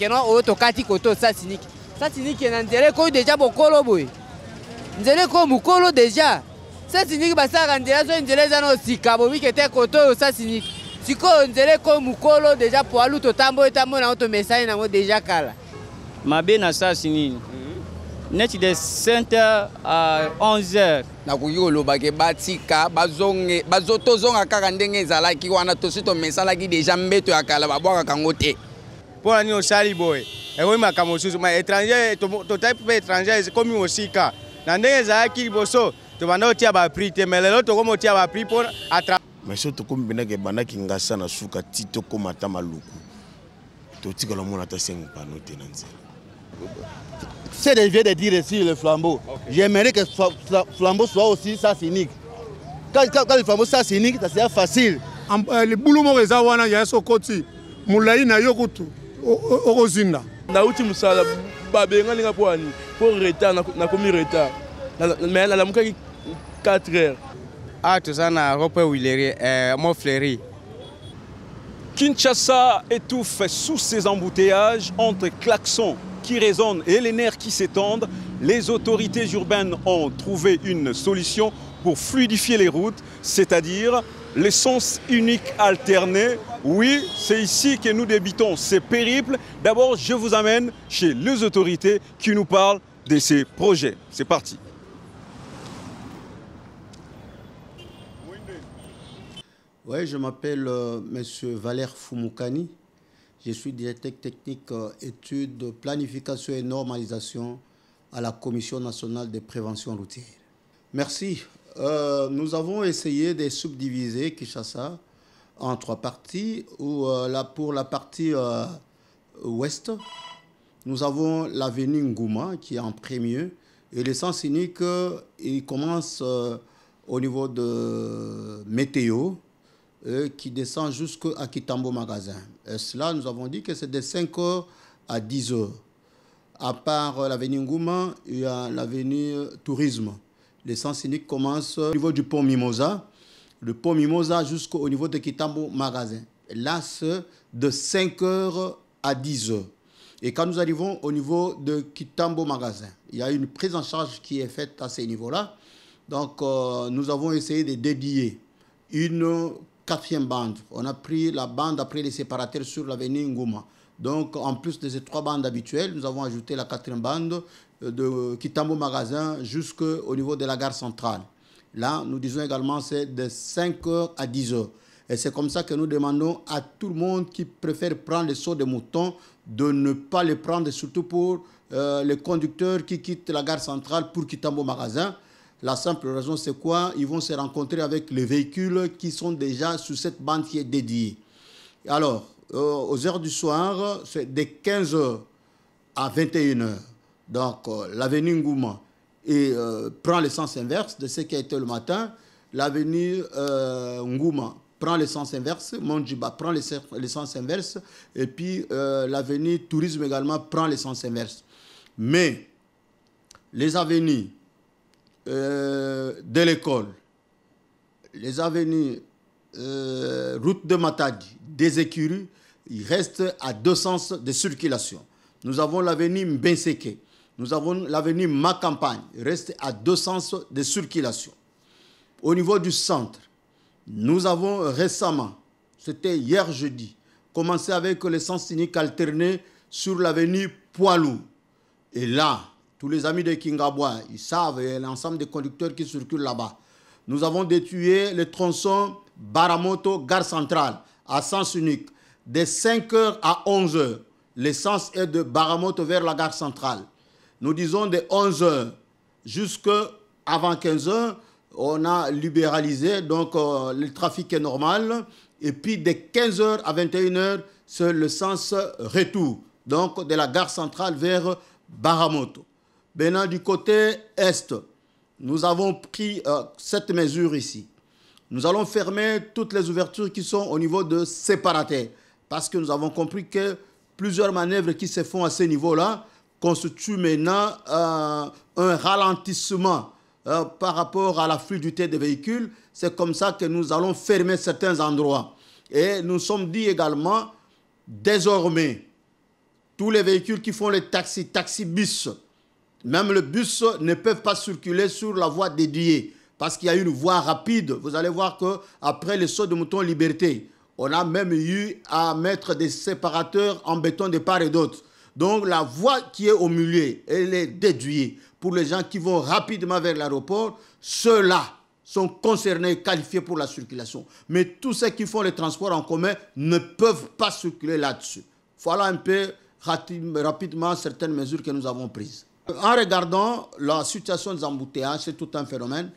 keno o to kati koto sasiniki sasiniki na nzele ko déjà bokolo boy nzele ko mukolo déjà sasiniki basaka nzela zo nzele za no sika bo wikete koto sasiniki siko nzele ko mukolo déjà poalu to tambo etambo na to message na ngo déjà kala mabe na sasinini net de 5h à 11h na kuyolo bake batika bazonge bazotozonga kaka ndenge ezalaki wana tosito mesalaki déjà mbeto ya kala babwaka kango te pona ni osali boy eko makambo susu ma étranger to type étranger comme osika na ndenge ezalaki liboso to banda otia ba prix te mais lelo to komo otia ba prix pour atra mais surtout comme benaki bandaki ngasa na suka tito koma ta maluku to tikala mona ta 5 panneaux te na nzela. C'est de vieux de dire ici le flambeau. Okay. J'aimerais que le flambeau soit aussi ça cynique. Quand le flambeau soit cynique, ça serait facile. Le boulot moréza wana ya sokoti. Moulai na yokutu. Orozinda. Na uti musala babenga linga poani pour retard na komi retard. Mais la muka 4 heures. Ah tout ça na rope Willery mo fleury. Kinshasa étouffe sous ses embouteillages entre klaxons qui résonnent et les nerfs qui s'étendent. Les autorités urbaines ont trouvé une solution pour fluidifier les routes, c'est-à-dire les sens uniques alternés. Oui, c'est ici que nous débutons ces périples. D'abord, je vous amène chez les autorités qui nous parlent de ces projets. C'est parti. Oui, je m'appelle Monsieur Valère Fumukani. Je suis directeur technique études, planification et normalisation à la Commission nationale de prévention routière. Merci. Nous avons essayé de subdiviser Kinshasa en 3 parties. Pour la partie ouest, nous avons l'avenue Ngouma qui est en premier. Et le sens unique, il commence au niveau de Météo, qui descend jusqu'à Kitambo Magasin. Et cela, nous avons dit que c'est de 5h à 10h. À part l'avenue Ngouma, il y a l'avenue Tourisme. L'essence unique commence au niveau du pont Mimosa. Le pont Mimosa jusqu'au niveau de Kitambo Magasin. Et là, c'est de 5h à 10h. Et quand nous arrivons au niveau de Kitambo Magasin, il y a une prise en charge qui est faite à ce niveau-là. Donc, nous avons essayé de dédier une 4e bande. On a pris la bande après les séparateurs sur l'avenue Ngouma. Donc, en plus de ces 3 bandes habituelles, nous avons ajouté la 4e bande de Kitambo Magasin jusqu'au niveau de la gare centrale. Là, nous disons également c'est de 5h à 10h. Et c'est comme ça que nous demandons à tout le monde qui préfère prendre le saut de mouton de ne pas le prendre, surtout pour les conducteurs qui quittent la gare centrale pour Kitambo Magasin. La simple raison, c'est quoi? Ils vont se rencontrer avec les véhicules qui sont déjà sur cette bande qui est dédiée. Alors, aux heures du soir, c'est de 15h à 21h. Donc, l'avenue Ngouma prend le sens inverse de ce qui a été le matin. L'avenue Ngouma prend le sens inverse. Mondjiba prend le sens inverse. Et puis, l'avenue Tourisme également prend le sens inverse. Mais, les avenues de l'école, les avenues route de Matadi, des écuries, il reste à 2 sens de circulation. Nous avons l'avenue Mbenseke, nous avons l'avenue Macampagne, il reste à 2 sens de circulation. Au niveau du centre, nous avons récemment, c'était hier jeudi, commencé avec le sens unique alterné sur l'avenue Poilou. Et là, tous les amis de Kingabwa, ils savent, l'ensemble des conducteurs qui circulent là-bas. Nous avons détruit le tronçon Baramoto, gare centrale, à sens unique. De 5h à 11h, l'essence est de Baramoto vers la gare centrale. Nous disons de 11h jusqu'à avant 15h, on a libéralisé, donc le trafic est normal. Et puis de 15h à 21h, c'est le sens retour, donc de la gare centrale vers Baramoto. Maintenant, du côté est, nous avons pris cette mesure ici. Nous allons fermer toutes les ouvertures qui sont au niveau de séparateurs. Parce que nous avons compris que plusieurs manœuvres qui se font à ce niveau-là constituent maintenant un ralentissement par rapport à la fluidité des véhicules. C'est comme ça que nous allons fermer certains endroits. Et nous sommes dit également, désormais, tous les véhicules qui font les taxi-bus, même le bus, ne peuvent pas circuler sur la voie dédiée parce qu'il y a une voie rapide. Vous allez voir qu'après le saut de mouton Liberté, on a même eu à mettre des séparateurs en béton de part et d'autre. Donc la voie qui est au milieu, elle est dédiée pour les gens qui vont rapidement vers l'aéroport. Ceux-là sont concernés, qualifiés pour la circulation. Mais tous ceux qui font les transports en commun ne peuvent pas circuler là-dessus. Voilà un peu rapidement certaines mesures que nous avons prises. En regardant la situation des embouteillages, c'est tout un phénomène.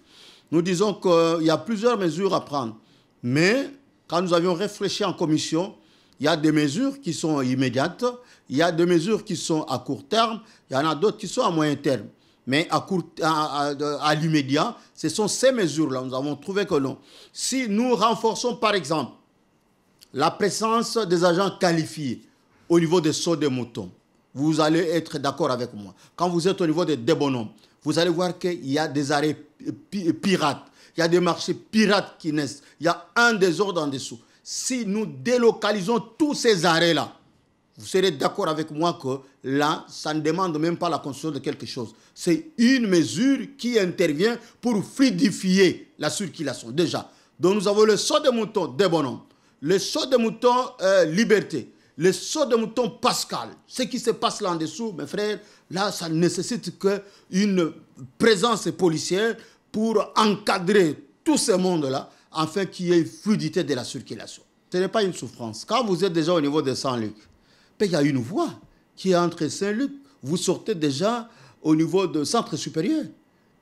Nous disons qu'il y a plusieurs mesures à prendre. Mais quand nous avions réfléchi en commission, il y a des mesures qui sont immédiates, il y a des mesures qui sont à court terme, il y en a d'autres qui sont à moyen terme. Mais à l'immédiat, ce sont ces mesures-là. Nous avons trouvé que non. Si nous renforçons, par exemple, la présence des agents qualifiés au niveau des sauts de moutons, vous allez être d'accord avec moi. Quand vous êtes au niveau des débonhommes, vous allez voir qu'il y a des arrêts pirates, il y a des marchés pirates qui naissent, il y a un désordre en dessous. Si nous délocalisons tous ces arrêts-là, vous serez d'accord avec moi que là, ça ne demande même pas la construction de quelque chose. C'est une mesure qui intervient pour fluidifier la circulation, déjà. Donc nous avons le saut de mouton des bonhommes, le saut de mouton Liberté, le saut de mouton Pascal. Ce qui se passe là en dessous, mes frères, là, ça nécessite une présence policière pour encadrer tout ce monde-là, afin qu'il y ait une fluidité de la circulation. Ce n'est pas une souffrance. Quand vous êtes déjà au niveau de Saint-Luc, il y a une voie qui est entre Saint-Luc. Vous sortez déjà au niveau de centre supérieur.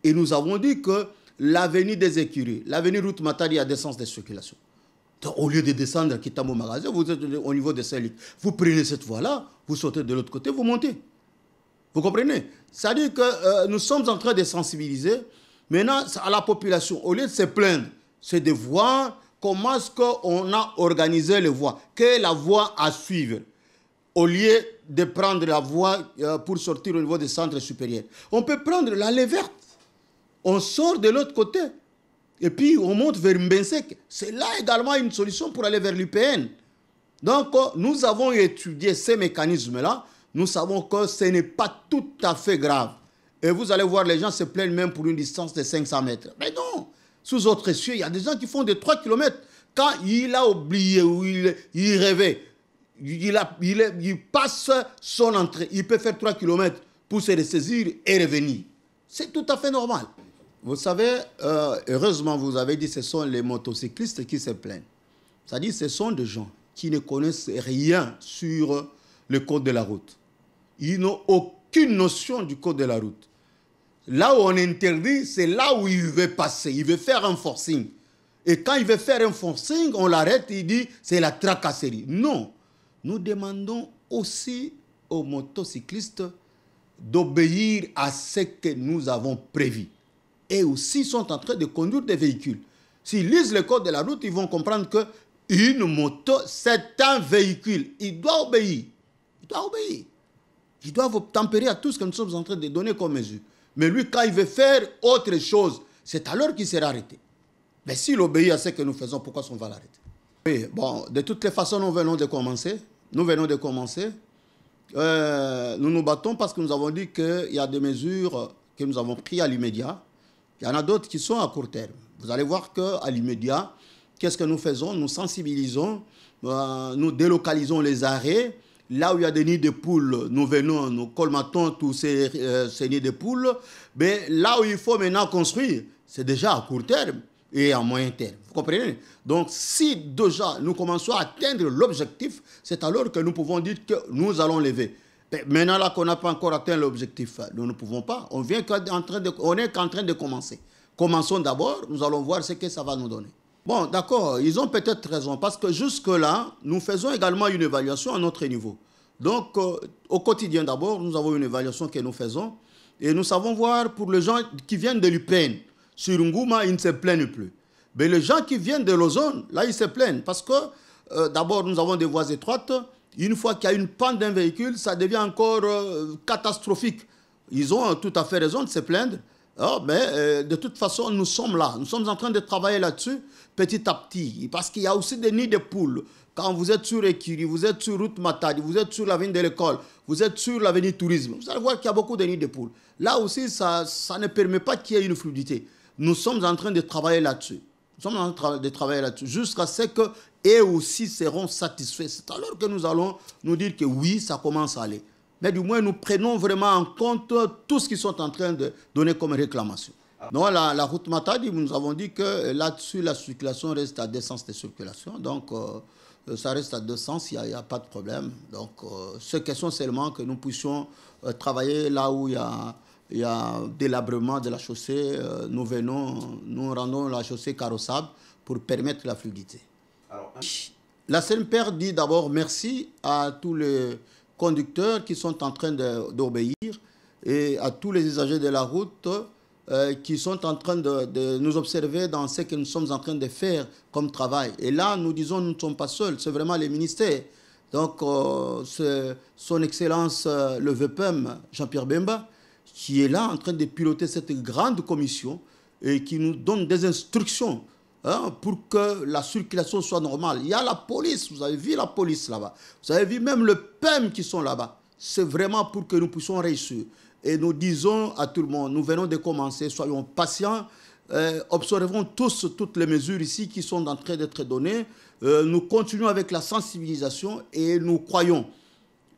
Et nous avons dit que l'avenue des Écuries, l'avenue Route Matadi a des sens de circulation. Donc, au lieu de descendre à Kitamo Magasin, vous êtes au niveau de Saint-Luc. Vous prenez cette voie-là, vous sortez de l'autre côté, vous montez. Vous comprenez? C'est-à-dire que nous sommes en train de sensibiliser maintenant à la population. Au lieu de se plaindre, c'est de voir comment est-ce qu'on a organisé les voies. Quelle est la voie à suivre? Au lieu de prendre la voie pour sortir au niveau des centres supérieurs. On peut prendre l'allée verte. On sort de l'autre côté. Et puis on monte vers Mbensek. C'est là également une solution pour aller vers l'UPN. Donc nous avons étudié ces mécanismes-là. Nous savons que ce n'est pas tout à fait grave. Et vous allez voir, les gens se plaignent même pour une distance de 500 mètres. Mais non, sous autres cieux, il y a des gens qui font des 3 km. Quand il a oublié ou il rêvait, il passe son entrée. Il peut faire 3 km pour se ressaisir et revenir. C'est tout à fait normal. Vous savez, heureusement, vous avez dit que ce sont les motocyclistes qui se plaignent. C'est-à-dire ce sont des gens qui ne connaissent rien sur le code de la route. Ils n'ont aucune notion du code de la route. Là où on interdit, c'est là où il veut passer. Il veut faire un forcing. Et quand il veut faire un forcing, on l'arrête et il dit c'est la tracasserie. Non. Nous demandons aussi aux motocyclistes d'obéir à ce que nous avons prévu. Et aussi sont en train de conduire des véhicules. S'ils lisent le code de la route, ils vont comprendre qu'une moto, c'est un véhicule. Il doit obéir. Il doit obéir. Il doit tempérer à tout ce que nous sommes en train de donner comme mesure. Mais lui, quand il veut faire autre chose, c'est alors qu'il sera arrêté. Mais s'il obéit à ce que nous faisons, pourquoi on va l'arrêter? Oui, bon, de toutes les façons, nous venons de commencer. Nous venons de commencer. Nous nous battons parce que nous avons dit qu'il y a des mesures que nous avons prises à l'immédiat. Il y en a d'autres qui sont à court terme. Vous allez voir qu'à l'immédiat, qu'est-ce que nous faisons? Nous sensibilisons, nous délocalisons les arrêts. Là où il y a des nids de poules, nous venons, nous colmatons tous ces nids de poules. Mais là où il faut maintenant construire, c'est déjà à court terme et à moyen terme. Vous comprenez? Donc, si déjà nous commençons à atteindre l'objectif, c'est alors que nous pouvons dire que nous allons lever. Mais maintenant, là qu'on n'a pas encore atteint l'objectif, nous ne pouvons pas. On est qu'en train de commencer. Commençons d'abord, nous allons voir ce que ça va nous donner. Bon, d'accord, ils ont peut-être raison, parce que jusque-là, nous faisons également une évaluation à notre niveau. Donc, au quotidien d'abord, nous avons une évaluation que nous faisons, et nous savons voir pour les gens qui viennent de l'UPN. Sur Ngouma, ils ne se plaignent plus. Mais les gens qui viennent de l'Ozone, là, ils se plaignent, parce que d'abord, nous avons des voies étroites. Une fois qu'il y a une panne d'un véhicule, ça devient encore catastrophique. Ils ont tout à fait raison de se plaindre. Oh, mais de toute façon, nous sommes là. Nous sommes en train de travailler là-dessus petit à petit. Parce qu'il y a aussi des nids de poules. Quand vous êtes sur Ekiri, vous êtes sur route Matadi, vous êtes sur l'avenue de l'école, vous êtes sur l'avenue tourisme, vous allez voir qu'il y a beaucoup de nids de poules. Là aussi, ça ne permet pas qu'il y ait une fluidité. Nous sommes en train de travailler là-dessus. Nous sommes en train de travailler là-dessus jusqu'à ce qu'eux aussi seront satisfaits. C'est alors que nous allons nous dire que oui, ça commence à aller. Mais du moins, nous prenons vraiment en compte tout ce qu'ils sont en train de donner comme réclamation. Non, la route Matadi, nous avons dit que là-dessus, la circulation reste à 2 sens de circulation. Donc, ça reste à 2 sens, il n'y a pas de problème. Donc, c'est question seulement que nous puissions travailler là où il y a délabrement de la chaussée. Nous rendons la chaussée carrossable pour permettre la fluidité. Alors, la CNPR dit d'abord merci à tous les conducteurs qui sont en train d'obéir et à tous les usagers de la route qui sont en train de nous observer dans ce que nous sommes en train de faire comme travail. Et là, nous disons, nous ne sommes pas seuls, c'est vraiment les ministères. Donc, c'est son Excellence le VPM, Jean-Pierre Bemba, qui est là en train de piloter cette grande commission et qui nous donne des instructions pour que la circulation soit normale. Il y a la police, vous avez vu la police là-bas. Vous avez vu même le PEM qui sont là-bas. C'est vraiment pour que nous puissions réussir. Et nous disons à tout le monde, nous venons de commencer, soyons patients, observons tous toutes les mesures ici qui sont en train d'être données. Nous continuons avec la sensibilisation et nous croyons,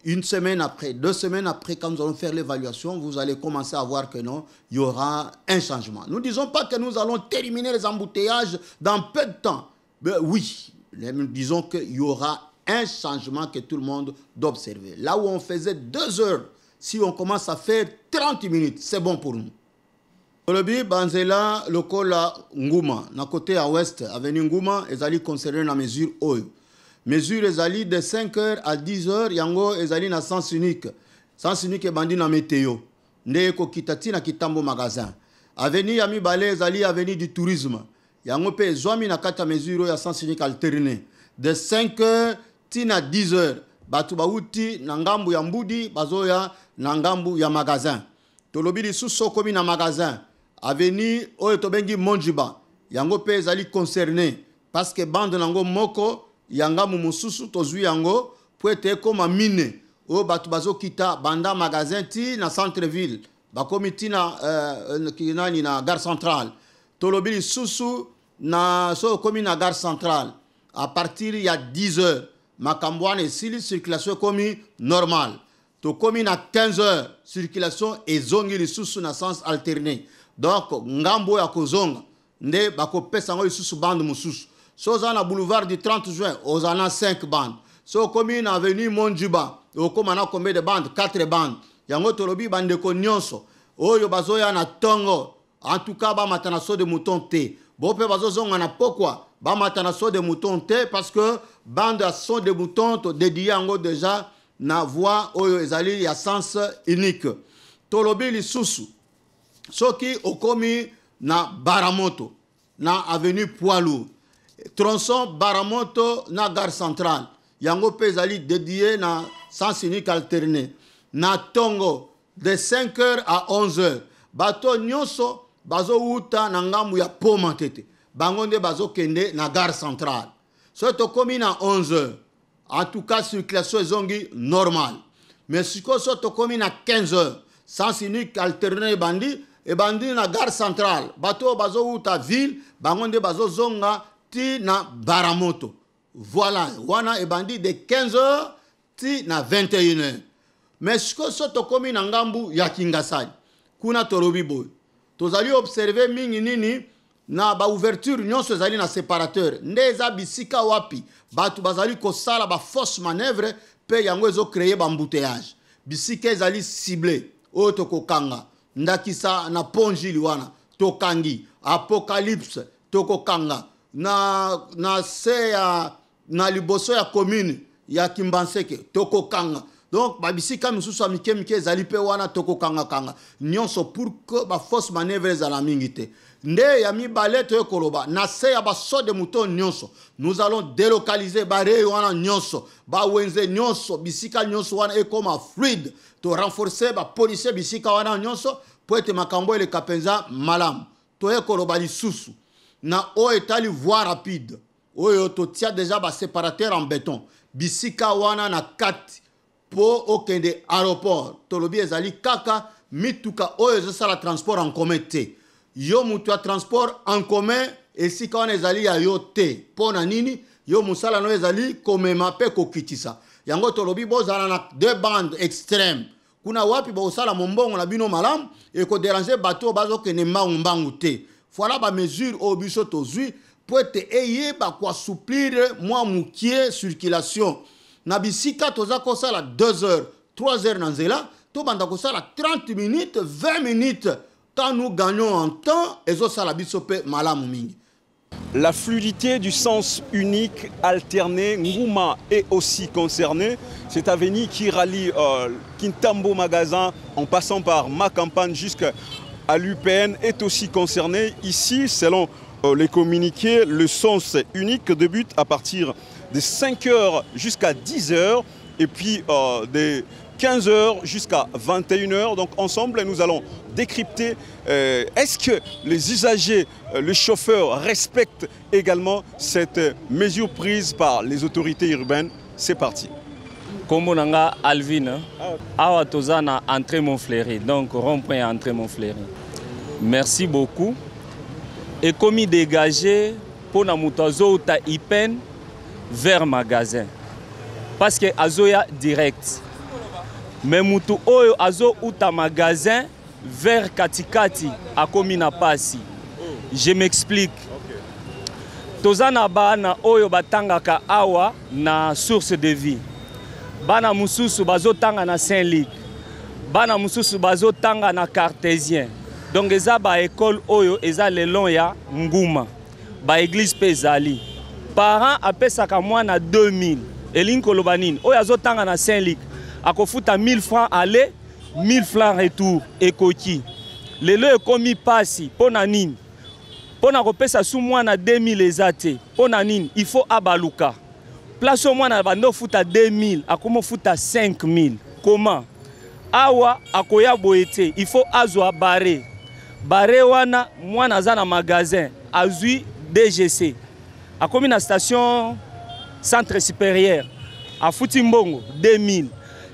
1 semaine après, 2 semaines après, quand nous allons faire l'évaluation, vous allez commencer à voir que non, il y aura un changement. Nous ne disons pas que nous allons terminer les embouteillages dans peu de temps. Mais oui, nous disons qu'il y aura un changement que tout le monde doit observer. Là où on faisait 2 heures, si on commence à faire 30 minutes, c'est bon pour nous. Olobi banzela lokola nguma na côté à ouest avenue nguma ezali concerné na mesure oyo. Mesure ezali de 5h à 10h yango ezali na sens unique. Sens unique bandi na météo. Nde ko kitati na kitambo magasin. Avenue ya mibale ezali avenue du tourisme. Yango pe zwami na kata mesure ya sens unique alterné. De 5h tina 10h. Batu bauti na ngambu ya mbudi bazoya na ngambu ya magasin. Tolobi lisusu komi na magasin. Avenue oyo tobengi Monjiba. Yango pe ezali concerné parce que bande nango moko yanga mususu tozui yango po ete koma mine o batu bazo kita banda magasin ti na centre ville bakomi ti na kinani na gare centrale. Tolobi lisusu na so komi na gare centrale à partir ya 10h makambwane sili circulation komi normal. To komi na 15h circulation ezongi lisusu na sens alterné. Donc ngambo ya kozonga nde bako pesa ngo lisusu bande mususu. So na boulevard du 30 juin ozana 5 bandes. So komi na avenue Monjiba okoma na combien de bandes? 4 bandes. Yango tolobi bande ko nyonso oyo bazoya na tongo en tout cas ba matana so de mouton te. Bope bazozonga na pokwa ba matana so de mouton te parce que bande à son de mouton to dédié yango déjà na voie oyo ezali ya sens unique. Tolobi lisusu soki okomi na Baramoto na avenue Poilou tronçon Baramoto na gare centrale yango pe ezali dédié na sens unique alterné na tongo de 5h à 11h bato nyonso bazo uta na ngambu ya poma tete bango nde bazo kende na gare centrale so tokomi na 11h en tout cas circulation ezongi normal mais siko so tokomi na 15h sens unique alterné e bandi na gare centrale bato bazo uta ville bango nde bazo zonga ti na Baramoto. Voilà, wana e bandi de 15h ti na 21h. Mais siko so tokomi na ngambu ya Kingasani kuna tolobi boy tozali observer mingi nini na ba ouverture nyonso ezali na séparateur nde eza bisika wapi batu bazali kosala ba fausse manœuvre pe yango ezo créer ba embouteillage bisika ezali ciblé oyo tokokanga ndakisa na Ponjili wana tokangi Apocalypse tokokanga na seya na liboso ya commune ya Kimbanseke tokokanga. Donc babisika misusu mike ezali pe wana tokokanga kanga nyonso pour que ba fausse manœuvre ezala mingi te. Nde ya mibale to ekoloba na seya ba so de mouton nyonso nous allons délocaliser bare wana nyonso ba wenze nyonso bisika nyonso wana e comme fluide to renforcer ba policier bisika wana nyonso po ete makambo eleka mpenza malamu toye koloba lisusu na oyo etali voie rapide oyo totia déjà baséparateur en béton bisika wana na kati po okende aéroport tolobi ezali kaka mituka oyo ezosala transport en commun te yo mutu ya transport en commun esika wana ezali ya yo te mpo na nini yo musala no ezali komema mpe kokitisa yango tolobi bozala na deux bandes extrêmes kuna wapi bosala mombongo na bino malamu ekodéranger bato bazokende mbangu te voilà ba mesure au biso tozwi po ete eyeba koassouplir mwa mukie circulation na bisika toza kosala 2 heures 3 heures na nzela tobanda kosala 30 minutes 20 minutes quand nous gagnons en temps ezosala biso pe malamu mingi. La fluidité du sens unique alterné, Ngouma est aussi concerné. Cette avenue qui rallie Kintambo Magasin en passant par ma campagne jusqu'à l'UPN est aussi concernée. Ici, selon les communiqués, le sens unique débute à partir de 5 heures jusqu'à 10 heures et puis des 15 heures jusqu'à 21 heures. Donc ensemble, nous allons décrypter est-ce que les usagers, les chauffeurs respectent également cette mesure prise par les autorités urbaines. C'est parti. Comme nanga Alvin, awa tozana entrée Montfleury, donc rond-point entrée Montfleury. Merci beaucoup. Et comme dégagé pour na mutazo ta IPN vers magasin. Parce que azoya direct. Mais mutu oyo azo uta magasin vers Katikati a komi na pasi. Je m'explique. Tozana bana oyo batangaka awa na source de vie. Bana mususu bazo tanga na Saint-Luc. Bana mususu bazo tanga na Cartésien. Donc eza ba école oyo eza le long ya Ngouma. Ba église pezali. Parents apesaka mwana 2000. Elinko lobanine oyo azo tanga na Saint-Luc. Akofuta 1000 francs aller, 1000 francs retour ekoki. Lelo ekomi pasi pona nini? Pona kopesa sou mwana 2000 ezate. Pona nini? Il faut abaluka. Place au mwana bando futa 2000, akomo futa 5000. Comment? Awa akoya boete, il faut azwa baré. Baré wana mwana za na magasin, azui DGC. Akomi na station centre supérieur. A futi mbongo 2000.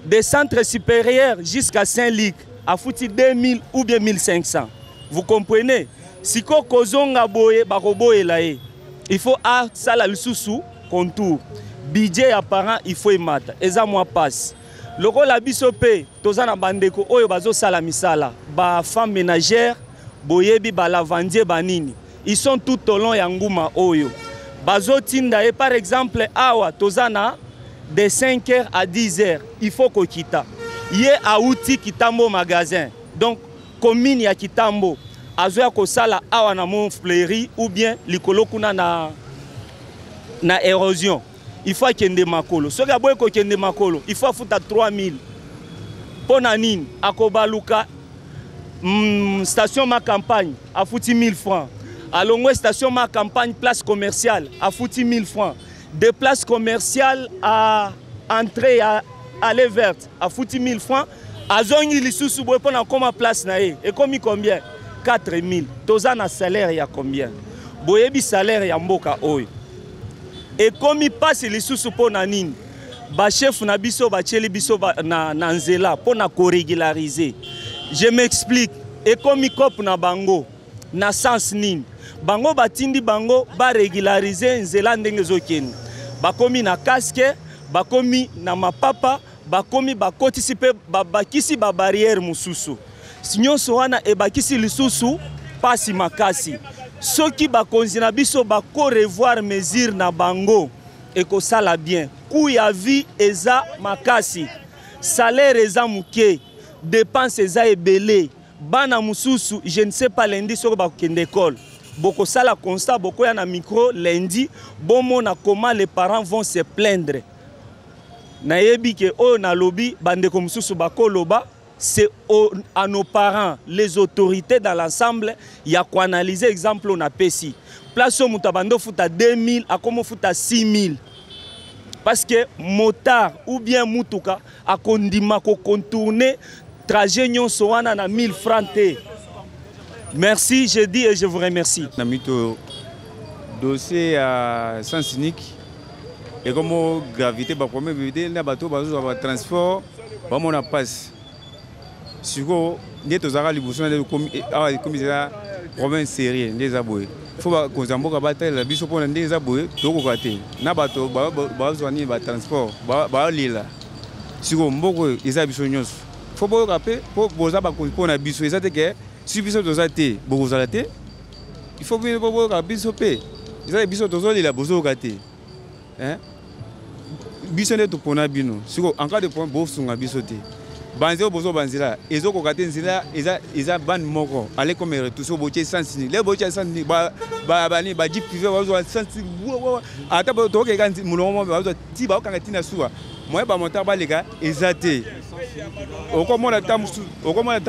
Des centres supérieurs jusqu'à Saint-Luc, à fouti 2000 ou bien 1500. Vous comprenez? Si ko kozonga boye, bakoboye lae. Il faut à sala lisusu contour. Budget apparent, il faut y mata. Eza moi passe. Loko la bisope, tozana bandeko oyo bazo sala misala. Ba femme ménagère, boyebi ba lavandier banini. Ils sont tout au long ya Ngouma oyo. Bazo tinda et par exemple awa tozana de 5h à 10h, il faut qu'on quitte. Yé a outil Kitambo magasin. Donc, commune ya Kitambo, azoya ko sala awa na Montfleury ou bien likolo kuna na érosion. Il faut kende makolo. So ga boy ko kende makolo, il faut futa 3000. Pona nini akobaluka station ma campagne a fouti 1000 francs. À Longwe station ma campagne place commerciale a fouti 1000 francs. Des places commerciales à entrée à aller verte à fouti 1000 francs. À zongi lisusu boy pona koma place na e. Et comme combien? 4000. Tozana salaire ya combien? Boyebi salaire ya mboka oyo. Et comme il passe lisusu pona nini? Ba chef na biso ba cheli biso na nzela pona ko régulariser. Je m'explique. Et comme il cop na bango na sens nini? Bango batindi bango ba régulariser nzela ndenge zokeni. Bakomi na casque, bakomi na mapapa, bakomi bakotisi pe babakisi ba barrière mususu. Sinyoso wana e bakisi lisusu pasi makasi. Soki bakonzi na biso bako revoir mesure na bango e ko sala bien. Ku ya vie eza makasi. Salaire eza muke, dépenses eza ebele. Bana mususu, je ne sais pas lundi soko bakende école. Boko sala constat, boko ya na micro lundi, bon mona comment les parents vont se plaindre. Na yebi ke o na lobby bande ko mususu bako loba, c'est à nos parents, les autorités dans l'ensemble, il y a quoi analyser exemple on a pesi. Place au mutabando futa 2000 à comme futa 6000. Parce que motard ou bien mutuka a kondima ko contourner trajet nyonso wana na 1000 francs te. Merci, je dis et je vous remercie. Namito dossier à sens unique et comme gravité ba premier vérité na bateau bazo ba transport ba mona passe. Siko neto zaka libuso na comme ça province sérieux les aboy. Faut ba kozamboka ba la biso pona ndenge aboy toko kate. Na bateau ba zoni ba transport ba lila. Siko mboko eza biso nyonso. Faut ba rappeler pour boza ba pona biso eza te que si biso toza te bokozala te. Il faut bien boza biso pe. Eza biso tozo lila bozo kate. Hein? Biso ne to pona bino. Siko en cas de point bo sunga biso te. Banzeo bozo banzila ezo ko kate nzila eza ban moko ale comme tout so boche sensini le boche sensini ba bani ba jeep privé bazo sensini ata bo to ke kanti mulongo bazo ti ba kanga tina suwa moi ba montar ba lega ezate okomona tamu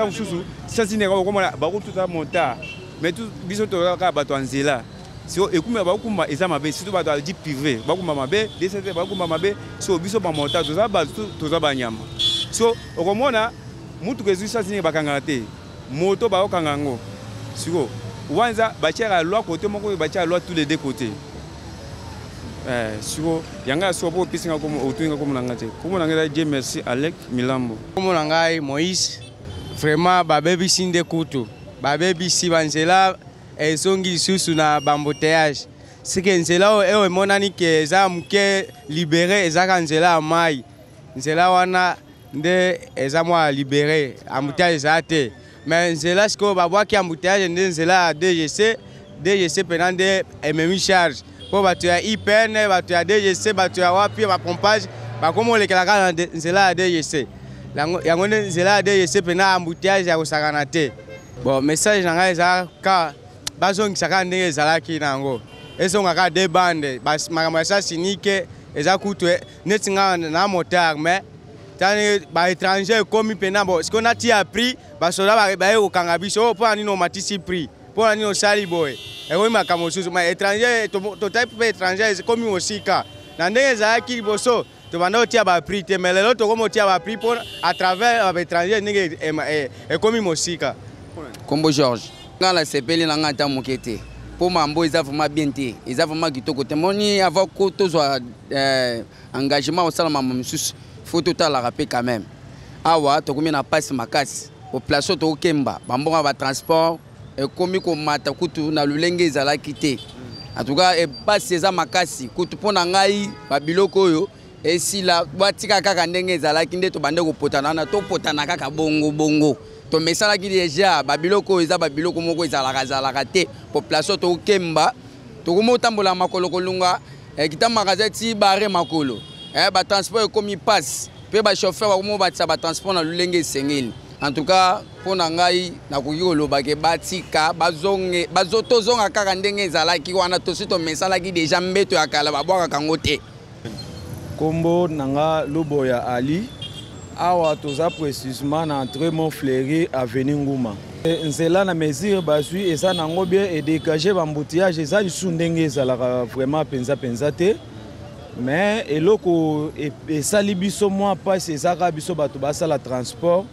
susu sensini ko okomona ba ko tuta montar mais tout biso to ka ba to nzila so ekuma ba kuma eza mabe surtout ba to jeep privé ba kuma mabe DCT ba kuma mabe so biso ba montar to za ba nyama. So, au moment mutu kezu ça signé bakanga te moto ba okanga ngo siko wanza bachia la loi côté moko bachia la loi tous les deux côtés siko yanga so po pisinga comme otunga comme nanga te comme nanga Dieu merci Alec Milambo comme nanga Moïse vraiment ba baby sinde kutu ba baby si banzela ezongi susu na bambouteillage sike nzela o monani ke za muke libéré ezaka nzela mai nzela wana nde eza mwa libéré embouteillage eza te mais nzela sikoyo babwaki embouteillage nde nzela ya DGC pena nde ememi charge mpo bato ya IPN bato ya DGC bato ya wapi bapompage bakomi olekelaka na nzela ya DGC yango nde nzela ya DGC pena embouteillage ya kosakana te. Bon message na ngai eza ka bazongisaka ndenge ezalaki nango ezongaka de bande makambo ya sasinike eza kutu neti nga na motard mais tani ba étranger comme pena bon ce qu'on a ti appris ba soda ba e okanga biso po ani no matisi prix po ani no sali boy e ko makamo susu ma étranger to type pe étranger comme osika na ndenge za ki boso to banda otia ba prix te mais lelo to ko tia ba prix pour à travers ba étranger ndenge e comme osika Kombo George ngala sepeli na ngata mokete po mambo eza vraiment bien te eza vraiment kitoko te moni avant ko to zo engagement au sala mambo susu faut tout à la rappeler quand même. Awa, tu as passe ma casse. Au place où Kemba, Bambon va transport, et comme on m'a takutu na lulenge zala quitté. En tout cas, et passe ces amakasi, kutu pona ngai, babiloko yo, et si la boatika kaka ndenge zala kinde to bande ko potana to potana kaka bongo. To mesala ki déjà babiloko eza babiloko moko ezala kate. Au place où Kemba, to komo tambola makolo kolunga, et kita magazeti bare makolo. Ba transport comme il passe pe ba chauffeur comme ba transport na lulenge sengeli en tout cas pona ngai na koki loba ke batika bazonge bazotozonga kaka ndenge ezalaki wana to sito mesala ki déjà mbeto ya kala babwaka kango te kombo nanga Loboya Ali awa toza précisément na entrée Montfleury avenue Nguma nzela na mesure bazui eza nango bien et dégager bambouteillage eza lisu ndenge ezalaka vraiment penza te. Mais eloko esali biso mwa passe ezaka biso bato basala transport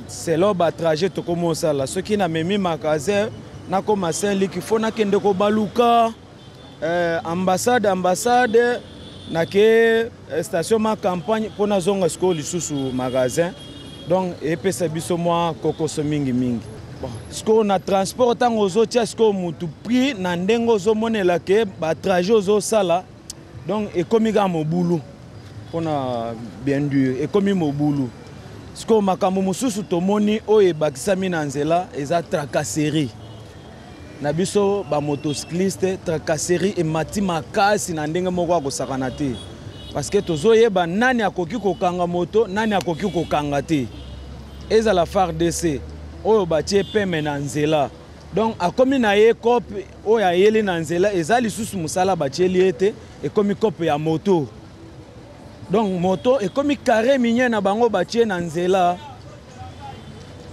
c'est là ba trajet to komo sala soki na memi magasin na koma Saint-Luc il faut na kende ko baluka ambassade na ke station ma campagne pona zonga sko lisusu magasin donc epesa biso mwa kokoso mingi bon sko na transport tango ozotia sko mutu prix na ndenge ozomonela ke ba trajet ozosala donc ekomiga mobulu pona bien dur ekomi mobulu siko makambo mususu tomoni oye bakisami na nzela eza tracasserie na biso ba motocycliste tracasserie emati makasi na ndenge moko akosakana te parce que tozoyeba nani akoki kokanga moto nani akoki kokanga te ezala FARDC oyo batie peme na nzela donc akomi na ye kope oyo ayeli na nzela eza lisusu musala batieli ete ekomi kope ya moto donc moto ekomi carré minye na bango batie na nzela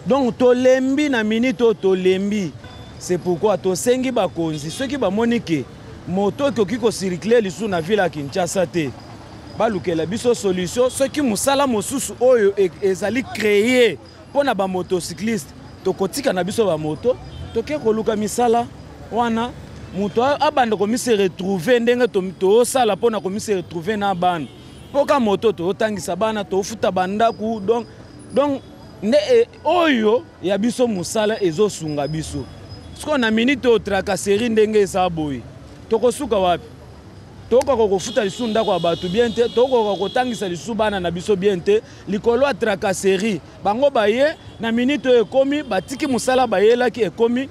donc tolembi na minute tolembi c'est pourquoi tosengi bakonzi soki bamoni ke moto ekoki kosirikle lisusu na ville ya Kinshasa te balukela biso solution soki musala mosusu oyo ezali créer pona ba motocycliste tokotika na biso ba moto toke koluka misala wana muto abanda ko mise retrouver ndenge to sala pona ko mise retrouver na bana poka moto to tangisa bana to futa banda ku donc ne oyo ya biso musala ezo sunga biso siko na minute o tracasserie ndenge sa boy tokosuka wapi toko kofuta lisu ndako abatu bien te toko kotangisa lisu bana na biso bien te likolo a tracasserie bango baye na minute ekomi batiki musala bayelaki ekomi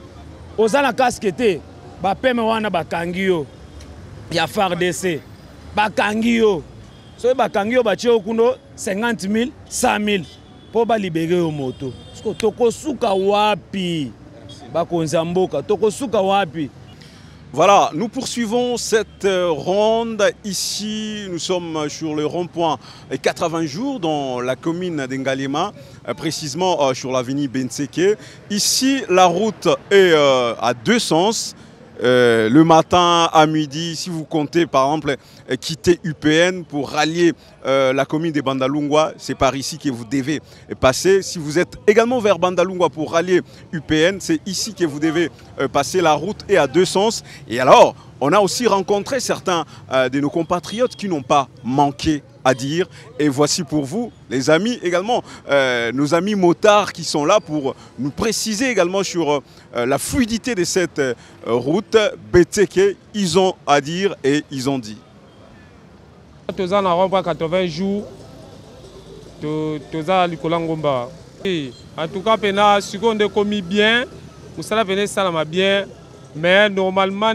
ozana casque te bapeme wana bakangi yo ya FARDC bakangi yo so bakangi yo batie okundo 50 000 100 000 po balibere yo moto siko tokosuka wapi bakonza mboka tokosuka wapi. Voilà, nous poursuivons cette ronde. Ici, nous sommes sur le rond-point 80 jours dans la commune d'Ngalema, précisément sur l'avenue Benseke. Ici, la route est à deux sens. Le matin à midi, si vous comptez par exemple quitter UPN pour rallier la commune de Bandalungwa, c'est par ici que vous devez passer. Si vous êtes également vers Bandalungwa pour rallier UPN, c'est ici que vous devez passer. La route est à deux sens. Et alors, on a aussi rencontré certains de nos compatriotes qui n'ont pas manqué à dire. Et voici pour vous, les amis, également nos amis motards qui sont là pour nous préciser également sur la fluidité de cette route. Betseke, ils ont à dire et ils ont dit. Tous en rond 80 jours, tous à l'Ikolangomba. En tout cas, si on a commis bien, vous savez, ça m'a bien, mais normalement,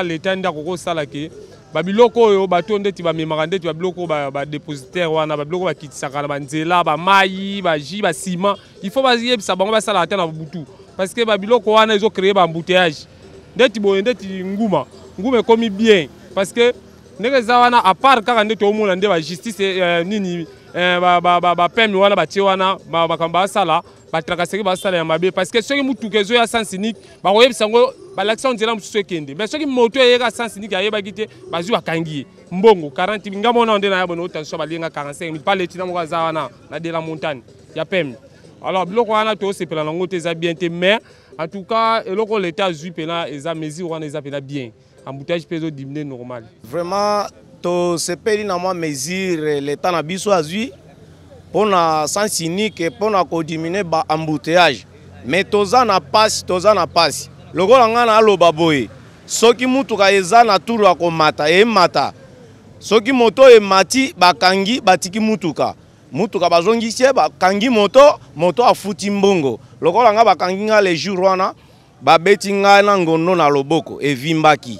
l'État n'a pas salaki. Babiloko yo batonde ti ba memorande ti babiloko ba dépositaire wana babiloko ba kitisaka na banzela ba mai ba ji ba ciment il faut baziye bisa bango ba sala atana butu parce que babiloko wana ils ont créé ba embouteillage ndeti boye ndeti nguma komi bien parce que ndenge za wana à part kaka ndeti omona nde ba justice nini ba pemi wana ba tie wana ba kamba sala ba tracasserie ba sala ya mabe parce que soki mutu kezo ya sens unique ba koyebisa ngo ba l'action nzela musu ekende mais soki moto yeka sens unique ayeba kite bazwi bakangi mbongo 40 000 ngamona nde na ya bono tension ba linga 45 000 pas le tina mo za wana na de la montagne ya pemi alors biloko wana to sepela nango te za bien te mais en tout cas eloko l'état zui pena eza mesure wana eza pena bien embouteillage peso diminuer normal vraiment to sepeli na moi mesure l'état na biso azui pour na sens unique pour na ko diminuer ba embouteillage mais toza na passe lokola nga na aloba boye soki mutuka eza na turu ya komata emata soki moto emati bakangi batiki mutuka bazongisi bakangi moto afuti mbongo lokola nga bakangi nga le jour wana babeti nga na ngondo na loboko evimbaki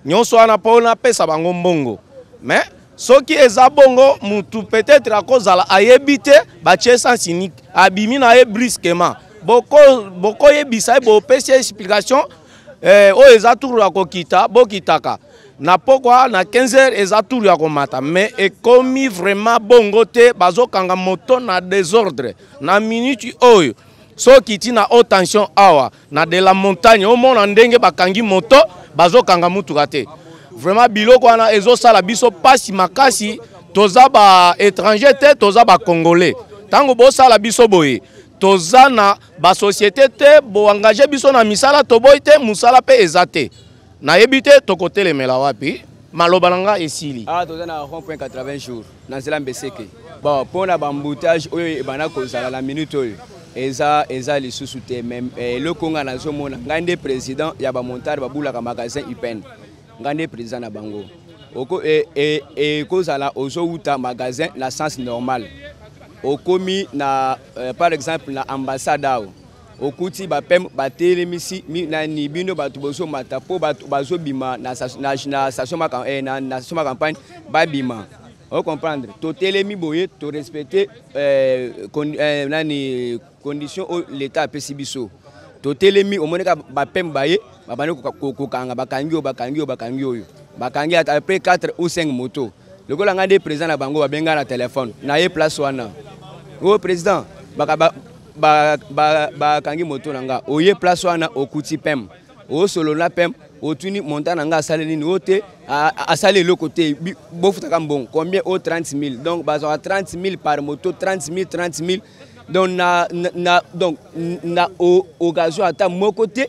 nyonso wana pona pesa bango mbongo mais soki eza bongo mutu peut-être akozala ayebite batie sens unique abimi na ye brusquement boko yebisa bo pesi explication o eza turu ya kokita bokitaka na pokwa na 15h eza turu ya komata mais ekomi vraiment bongo te bazokanga moto na désordre na minute oyo soki tina haute tension awa na de la montagne omona ndenge bakangi moto bazokanga mutuka te vraiment biloko wana ezosala biso pasi makasi toza ba étranger te toza ba congolais tango bosala biso boye toza na ba société te bo engagé biso na misala to boy te musala pe ezate na yebite tokotelemela wapi maloba nanga esili toza na rond-point 80 jours na nzela Mbeseke bon pona ba embouteillage oyo ebana kozala na minute oyo eza lisusu te même eloko nga nazomona ngai nde président ya ba montare babulaka magasin UPN ngai nde président na bango oko kozala ozouta magasin na sens normal okomi na par exemple na ambassade awo okuti bapem batelemisi nani bino batu bozo mata po batu bazobima na station na campagne babima on comprendre to telemi boye to respecter nani condition l'état apesi biso to telemi omoneka bapem baye babane kokanga bakangi oyo bakangi après 4 ou 5 motos lokola nga de président na bango babenga na téléphone na ye place wana o président bakangi moto nanga oye place wana okuti pem o solo na pem otuni montana nga asale nini ote asale le côté bofutaka mbongo combien au 30 000 donc bazo 30 000 par moto 30 000 Donc na occasion à mon côté,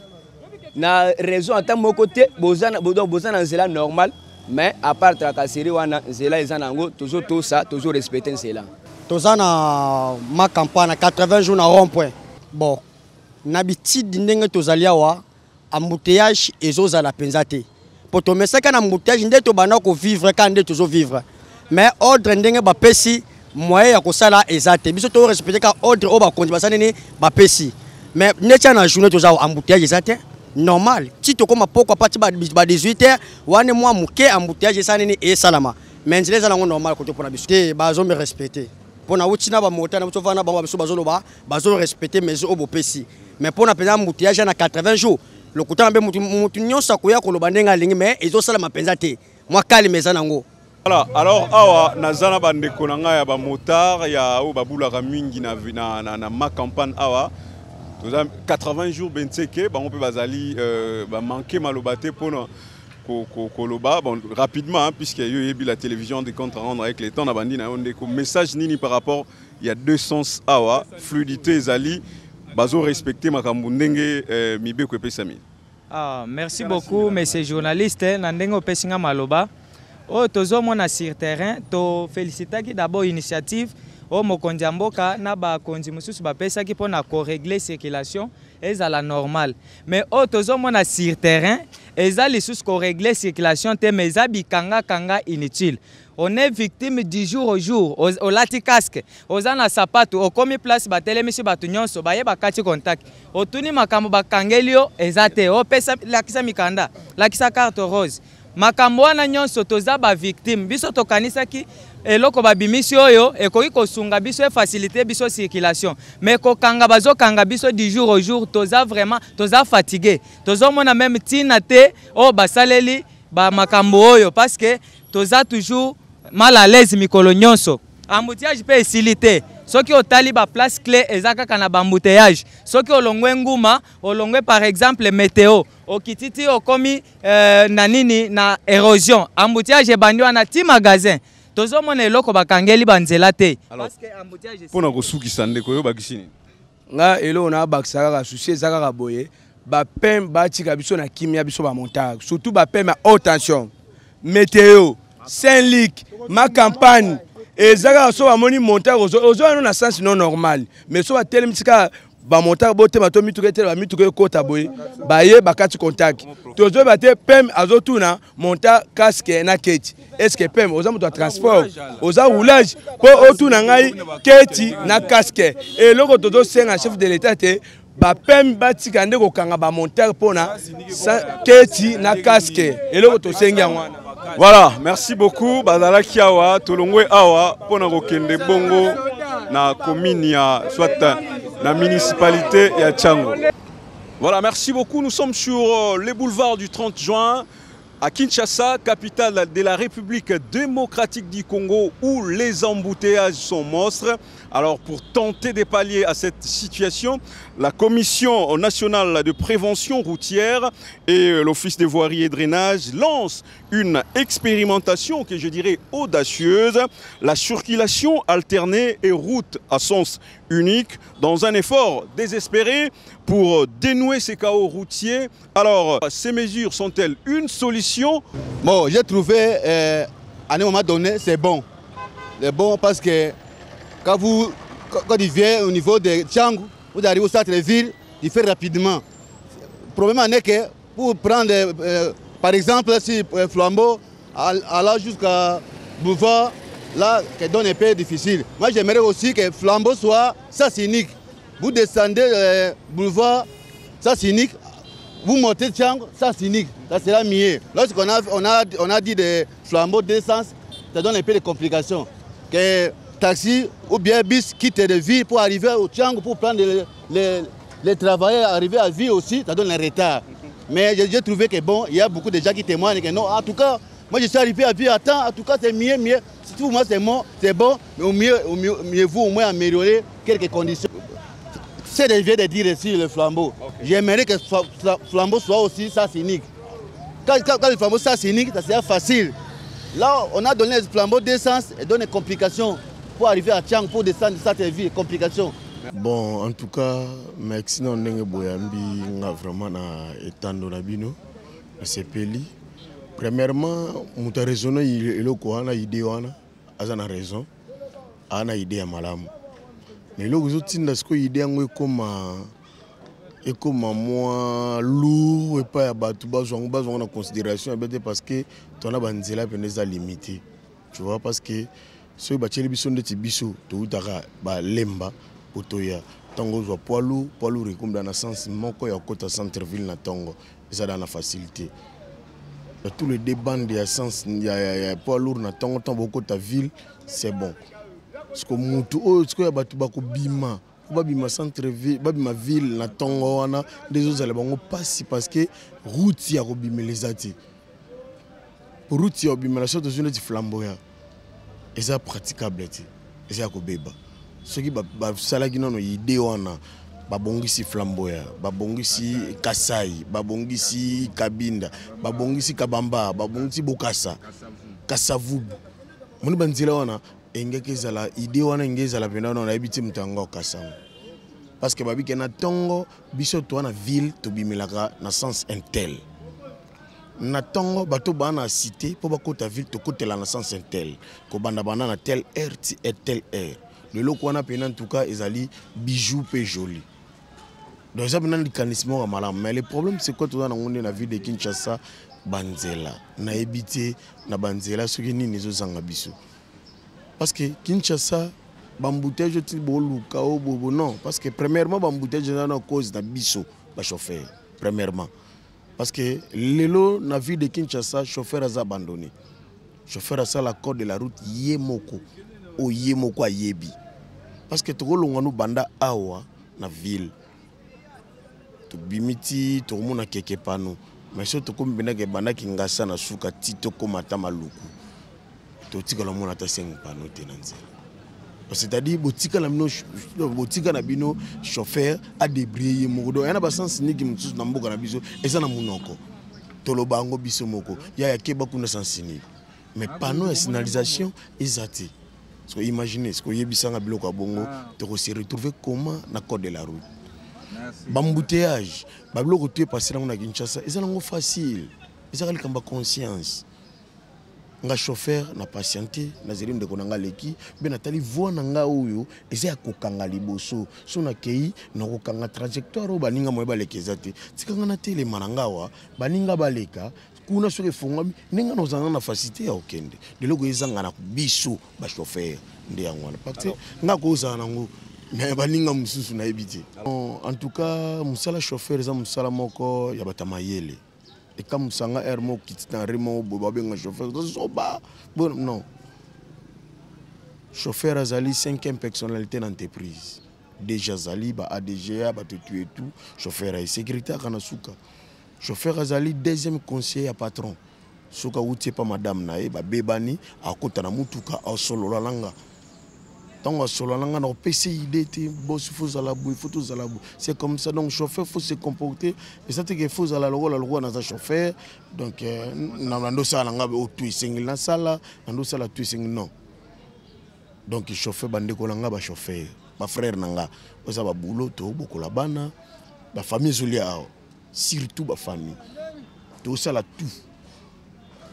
na raison à mon côté, bozana nzela normal, mais à part tracasserie wana nzela ezanango toujours tout ça, toujours respecter cela. Tozana ma campagne à 80 jours na rond-point. Bon, n'habitude ndenge tozalia wa embouteillage ezoza la penzate. Pour to mesa kana embouteillage ndé to bana ko vivre quand ndé toujours vivre. Mais ordre ndenge ba pesi moyen ya kosala ezate. Biso to respecter ka ordre o ba konti basane ni ba pesi. Mais necha na journée toza embouteillage ezate normal. Si to koma poko parti ba 18h wane moi muke embouteillage esane ni e salama. Mais nzela za nango normal ko to pona biso. Te bazo me respecter. Pour na utina ba mota na tovana ba biso bazoloba bazo respecter mesures o bopesi. Mais pour na pena embouteillage na 80 jours le kutana be mutu nyonso koya ko loba ndenga lingi mais ezo sala mapenza te. Moi kali meza nango. Voilà, alors awa nazana bandeko na ngai ya ba motard ya o babulaka mingi na ma campagne awa. 80 jours benseke bango pe bazali ba manquer malobate pona Koloba, bon, rapidement, hein, puisqu'il y a eu la télévision des comptes à rendre avec les temps, on a un message nini par rapport, il y a deux sens awa, fluidité, zali, bazo respecter ma kambundenge, mibe kwepe sami. Merci beaucoup, monsieur journaliste, nandengo pesinga maloba. Oh, tozo mona sur terrain, to féliciter qui d'abord initiative. Oh, mokonzi mboka na ba konzi mususu ba pesa ki pona ko régler circulation ezala normal. Mais oh tozo mona sur terrain, ezali sous ko régler circulation te mais kanga inutile. On est victime du jour au jour. Au lati casque, aux ana sapato, au komi place ba tele monsieur batu nyonso ba ye ba kati contact. Au tuni makambo ba kangelio ezate. O pesa la kisa mikanda, la kisa carte rose. Makambo wana nyonso toza ba victime. Biso to kanisa ki eloko babimisi oyo ekoki kosunga biso e faciliter biso circulation. Mais ko kanga bazo kanga biso du jour au jour toza vraiment toza fatigué. Tozo mona même tina te o basaleli ba makambo oyo parce que toza toujours mal à l'aise mikolo nyonso. Embouteillage pe facilité. Soki otali ba place clé ezaka kana ba embouteillage. Soki olongwe nguma, olongwe par exemple météo, okititi okomi nanini na érosion. Embouteillage ebandiwa na ti magasin. Tozo mona eloko bakangeli banzela te. Parce que embouteillage pona kosukisa ndeko yo bakisini. Nga elo na bakisaka ka souci ezaka ka boye. Ba pem ba tika biso na kimia biso ba montage. Surtout ba pem à haute tension. Météo, Saint-Luc, ma campagne. Et ça, so amoni montage ozo na sens non normal. Mais so atelem tika ba montage bote ba to mituke ba mituke kota boy. Ba ye ba kati contact. Tozo ba te pem azotuna montage casque na keti. Est-ce que pem oza muto transport oza roulage po otuna ngai keti na casque. Et loko tozo senga chef de l'état te ba pem ba tika ndeko kanga ba montage pona keti na casque. Et loko to senga ngwana. Voilà, merci beaucoup. Badala Kiawa, Tolongwe Awa, Ponaro Kende Bongo, na commune ya soit la municipalité ya Tchango. Voilà, merci beaucoup. Nous sommes sur les boulevards du 30 juin à Kinshasa, capitale de la République démocratique du Congo, où les embouteillages sont monstres. Alors, pour tenter de pallier à cette situation, la Commission nationale de prévention routière et l'Office des voiries et drainage lancent une expérimentation que je dirais audacieuse, la circulation alternée et route à sens unique, dans un effort désespéré pour dénouer ces chaos routiers. Alors, ces mesures sont-elles une solution? Bon, j'ai trouvé, à un moment donné, c'est bon. C'est bon parce que quand il vient au niveau de Tchangou, vous arrivez au centre-ville, il fait rapidement. Le problème est que pour prendre, par exemple, si Flambeau, allant jusqu'à Boulevard, là, ça donne un peu difficile. Moi, j'aimerais aussi que Flambeau soit sens unique. Vous descendez Boulevard, sens unique, vous montez Tchangou, sens unique. Ça sera mieux. Lorsqu'on a dit de Flambeau deux sens, ça donne un peu de complications. Que taxi ou bien bus quitte de ville pour arriver au Tchangou, pour prendre les travailleurs, arriver à ville aussi, ça donne un retard. Mais j'ai trouvé que bon, il y a beaucoup de gens qui témoignent que non, en tout cas, moi je suis arrivé à ville à temps, en tout cas c'est mieux. Si tout moi c'est bon, mais au mieux vous au moins améliorer quelques conditions. C'est ce que je viens de dire ici, le Flambeau. Okay. J'aimerais que le Flambeau soit aussi sens unique. Quand le Flambeau soit sens unique, ça sera facile. Là, on a donné le Flambeau deux sens et donne des complications pour arriver à Tchang, pour descendre de cette ville, complications. Bon, en tout cas, merci na ndenge boyambi nga vraiment na etando na bino na sepeli. Premièrement, muta raisonner eloko wana idée wana aza na raison. Ana idée ya malamu. Mais eloko zotinda siko idée yango ekoma moi lourd et pas ya batu bazwa na considération parce que tona banzela peneza limité. Tu vois parce que so bacheli biso ndeti biso to utaka ba lemba otoya tango zo poids lourd rekomba na sens moko ya kota centre ville na tango ça dans la facilité. Tous les débats de sens ya poids lourd na tango beaucoup ta ville c'est bon. Parce que mutu o ce que ya batu bako bima babima centre ville babima ville na tango wana des autres aller bango passe parce que route ya ko bimelezati. Route ya bimela so to zone di flamboyant. Et ça praticable et ça kobeba ceux qui ba salaki nono idée wana babongisi flamboya babongisi kasai babongisi kabinda babongisi kabamba babongisi bokasa kasavubu moni banzela wana engeke zala idée wana ngezala pena na ebiti mtango kasam parce que babike na tongo biso to na ville to bimelaka na sens intel. Na tongo bato bana cité pour bakota ville to côté la naissance intel ko banda bana na tel air ti et tel air le loko wana pena en tout cas ezali bijou pe joli donc ça bena likanismo ka malam mais le problème c'est quoi tout na ngone na ville de Kinshasa banzela na ebité na banzela soki nini zo zanga biso parce que Kinshasa bambouteille ti boluka o bobo non parce que premièrement bambouteille na cause na biso ba chauffeur premièrement. Parce que l'élo na ville de Kinshasa, chauffeur a abandonné. Chauffeur a la corde de la route yemoko o yemoko a yebi. Parce que tout le monde banda awa na ville. To bimiti to mona keke pano. Mais surtout comme bena ke banda kingasa na suka tito komata maluku. To tika la mona ta 5 pano tenanze. C'est-à-dire botika na bino chauffeur a débrayé moko yana ba sens ni ki mutsu na mboka na biso eza na munoko toloba ngo biso moko ya keba kuna sens ni mais panneau de signalisation ezati so imaginez ce que yebisanga biloko bongo to se retrouver comment na code de la route bambouteillage babiloko tu passer na Kinshasa eza ngo facile eza kamba conscience. Nga chauffeur na patienté na zelim de konanga leki be natali voix nanga oyo eza ya kokanga liboso so na kei na kokanga trajectoire o baninga moye balekezate tikanga na tele manangawa baninga baleka kuna soke fongami ninga nozana na facilité ya okende de loko ezanga na biso ba chauffeur ndi yangwana parce nga ko zana ngo mais baninga mususu na ebité en tout cas musala chauffeur za musala moko ya batamayele. Et comme ça, Hermo qui est en Raymond, Bobabé, chauffeur, non. Chauffeur Azali, 5e personnalité d'entreprise. Déjà Azali, ADGA, tout et tout. Chauffeur et secrétaire Kanasuka. Chauffeur Azali, 2e conseiller à patron. Souka outie pas madame Nae, Bébani, à côté de Moutuka, à Solo Langa. C'est comme ça, donc chauffeur faut se comporter et ça c'est qu'il faut la loi dans un chauffeur donc non donc chauffeur bande kolanga ba chauffeur ba frère nanga oza ba boulot to boko la bana ba famille zulia surtout ba famille to ça la tout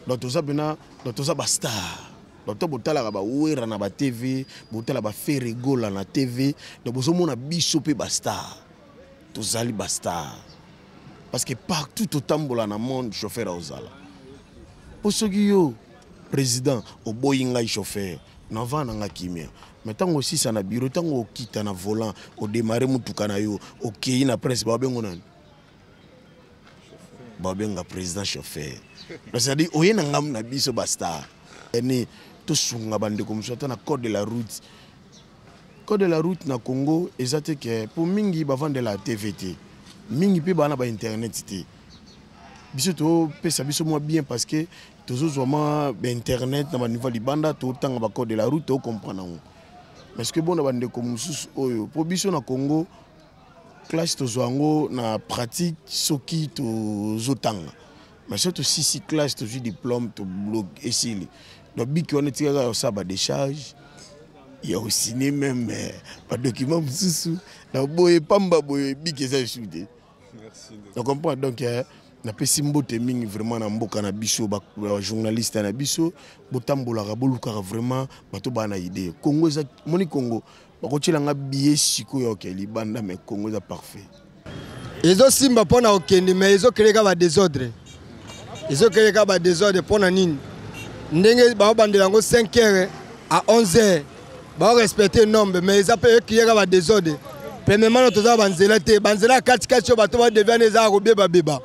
donc to ça bena donc to ça ba star. Donc botala ba ouera na ba TV, botala ba faire rigola na TV, donc bozo mona biso pe ba star. Tozali ba star. Parce que partout au tambola na monde chauffeur a ozala. Posogi yo président au boyinga chauffeur, na vana nga kimia. Mais tango aussi ça na bureau tango okita na volant, au démarrer mutuka na yo, okei na presse ba bengo nani. Ba benga président chauffeur. C'est-à-dire oyena ngam na biso ba star. Eni to sunga bande comme ça na code de la route. Code de la route na Congo ezate que pour mingi ba vendre la TVT. Mingi pe bana ba internet té. Biso to pesa biso moi bien parce que toujours vraiment ba internet na ba niveau libanda to tanga ba code de la route to comprendre. Mais ce que bon na bande comme sous oyo pour biso na Congo classe to zoango na pratique soki to zotanga. Mais surtout si classe to diplôme to blog et si donc biki on est tiré au sabat décharge il y a aussi même pas de documents sous na boye pamba boye biki ça shooté. Merci. Donc comprend donc na pesi mbote mingi vraiment na mboka na biso ba journaliste na biso botambola ka boluka vraiment bato bana idée Congo za moni Congo bakotila nga billet siko yo ke libanda mais Congo za parfait. Ezo simba pona okende mais ezo keleka ba désordre. Ezo keleka ba désordre pona nini? Ndenge ba bandela ngo 5h à 11h. Ba respecter nombre mais ils appellent keleka ba désordre. Premièrement nous toza banzela te banzela kati kati bato ba devane za robie ba beba.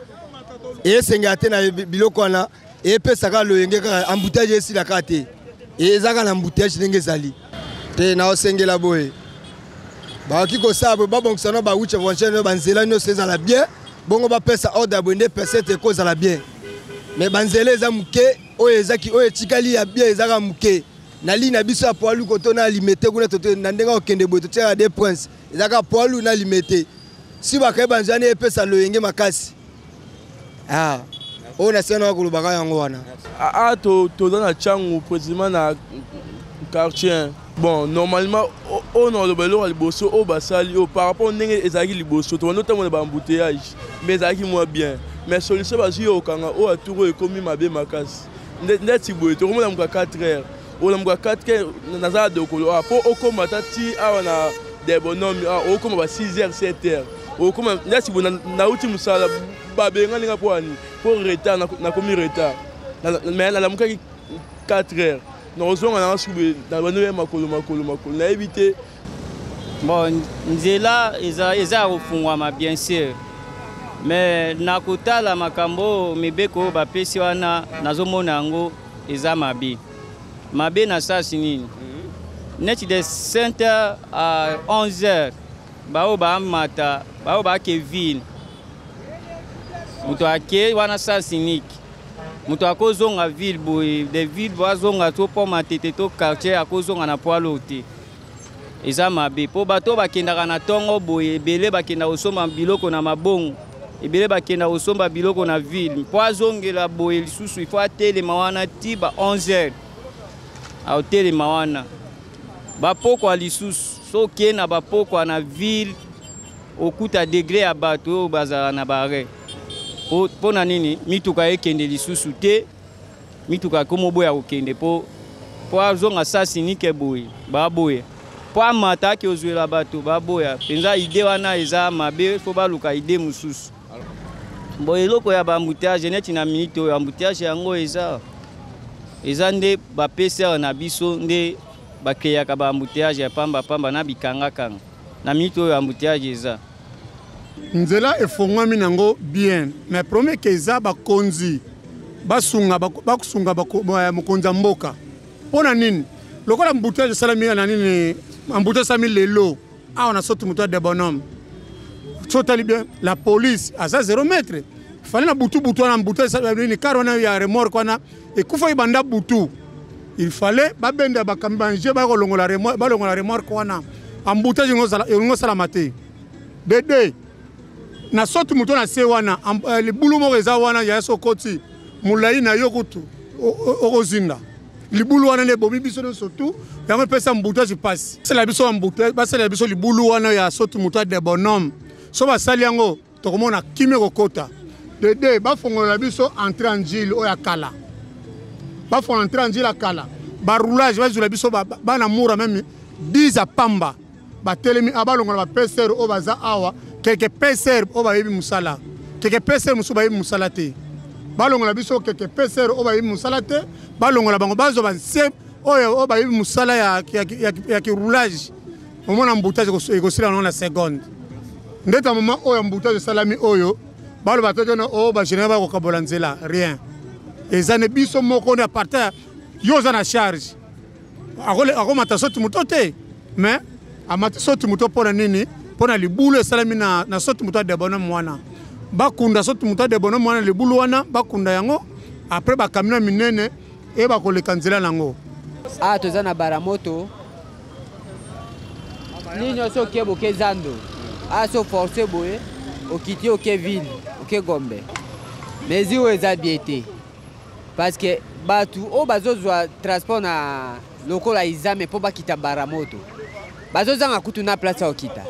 Et sengate na biloko wana et pesaka loyenge ka embouteillage esi la kate. Et ezaka na embouteillage ndenge zali. Te na osengela boye. Ba kiko sabo ba bonksana ba uche vonchene banzela no seza la bien. Bongo ba pesa ordre bonde pesete ko za la bien. Mais banzela eza muke o ezaki o etikali ya bien ezaka muke. Na li na biso poalu koto na limité kuna toto na ndenga okende boye to tia des princes. Ezaka poalu na limité. Si ba kai banzani e pesa loyenge makasi. Ah, on a sena ko lubaka yango wana. To dans la changu précisément na quartier. Bon, normalement on a le belo à liboso au basali par rapport ndenge ezaki liboso to notamment le embouteillage mais ezaki moins bien. Mais solution ba yo kanga o aturo ekomi mabe makasi. Ndeti boye to komona muka 4h. O la muka 4h na za de ko po okoma tati awana des bonhommes o koma ba 6h 7h. O koma ndeti bona na uti musala babenga linga poani pour retard na komi retard. Mais na la muka 4h. Nous avons évité. Bon, nzela eza ofungwama bien sûr. Mais nakota la makambo mibeko bapesi wana nazomona yango eza mabe. Mabe na sasi nini? Net de 5h à 11h. Bao ba mata, bao ba Kevin. Muto ake wana sasi niki. Muto akozonga ville boye de ville bazonga to po matete to quartier akozonga na poalo te eza mabe po bato bakendaka na tongo boye ebele bakenda osomba biloko na mabongo ebele bakenda osomba biloko na ville po azongela boye lisusu il faut atelema wana ti ba 11h aotelema wana bapokwa lisusu soki na bapokwa na ville okuta degré ya bato oyo bazala na bare po na nini mituka ekende lisusu te mituka komo boya okende po azonga sasi nike boye baboya po amata ke ozwela bato baboya penza ide wana eza mabe fo baluka ide mususu bo eloko ya bambouteillage neti na minute oyo embouteillage yango eza nde bapesere na biso nde bakreaka bambouteillage ya pamba na bikangakanga na minute oyo embouteillage eza nzela efongwami nango bien mais premier keza bakonzi basunga mokonza mboka pona nini lokola mbouteillage salami na nini mbouteillage salami lelo awa na sotu muto de bonhomme sotali bien la police asa 0 mètre fallait na butu na mbouteillage salami ni car on a ya remorque wana ekufa ibanda butu il fallait babenda bakambanje ba kolongola remorque wana mbouteillage ngo salamate dede na sotu muto na se wana libulu moko eza wana ya sokoti mulai na yo kutu okozinda libulu wana ne bomi biso no sotu yango pesa mbouteillage passe c'est la biso mbouteillage c'est la biso libulu wana ya sotu muto de bonhomme so basali yango tokomona kimé kokota dede bafongola biso entrer en gile oya kala bafongola entrer en gile kala ba roulage bazula biso bana mura même 10 à pamba batelemi abalongola ba PCR o baza awa quelques PCR o bayebi musala quelques PCR musu bayebi musala te balongola biso quelques PCR o bayebi musala te balongola bango bazo banse o bayebi musala ya ki roulage omona mboutage ekosila na seconde ndeta moment oyo mboutage salami oyo balo bateke na o ba général ba kokabola nzela rien ezane biso moko na partir yo za na charge akomata sotu muto te mais amata sotu muto pona nini pona libulu esalami na sotu muto de bonhomme wana bakunda sotu muto de bonhomme wana libulu wana bakunda yango après bakamina minene e bakoleka nzela nango toza na baramoto nini so ke boke zando so forcé boye okiti oke ville oke gombe mais oyo eza bien te parce que batu o bazozwa transport lokola izame po bakita baramoto bazozanga kutu na place ya okita.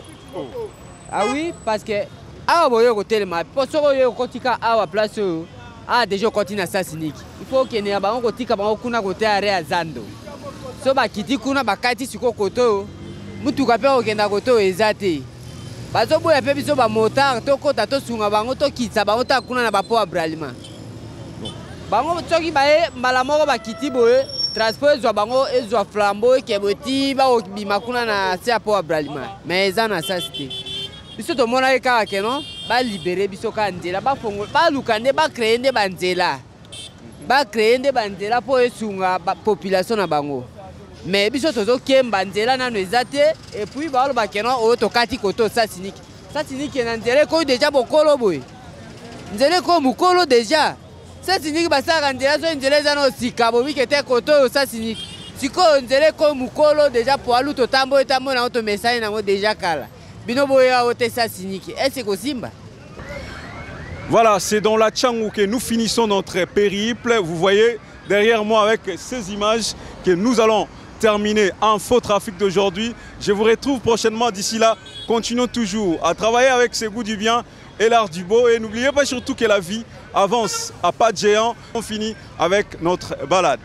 Ah oui, parce que awa boyo kotelema po soko yo kotika awa place oyo déjà okoti na Sasiniki il faut okende ya bango kotika bango kuna kote ya re ya Zando so bakiti kuna bakati siko koto oyo mutuka mpe okenda kote oyo eza te bazoboya mpe biso bamotard tokota tosunga bango tokitisa bango ta kuna na bapo ya bralima bango soki baye mbala moko bakiti boye transport ezwa bango ezwa flambeau ekebo ti bakobima kuna na se ya po ya bralima mais eza na sasi te biso tomonaki kaka keno balibere biso kaka nzela baluka nde bakreye nde banzela mpo esunga population na bango mais biso tozokemba nzela nano eza te epuis baoloba keno oyo tokati koto Sasiniki na nzela ekoyi deja bokolo boye nzela ekoyi mokolo deja Sasiniki basalaka nzela so nzela eza na osika bobike te koto oyo Sasiniki sikoyo nzela ekoyi mokolo deja po alu totambo nango tomesani nango deja kala bino boya ote Sasiniki est-ce que simba. Voilà, c'est dans la Tchangou que nous finissons notre périple. Vous voyez derrière moi avec ces images que nous allons terminer Info Trafic d'aujourd'hui. Je vous retrouve prochainement. D'ici là, continuons toujours à travailler avec ce goût du bien et l'art du beau. Et n'oubliez pas surtout que la vie avance à pas de géant. On finit avec notre balade.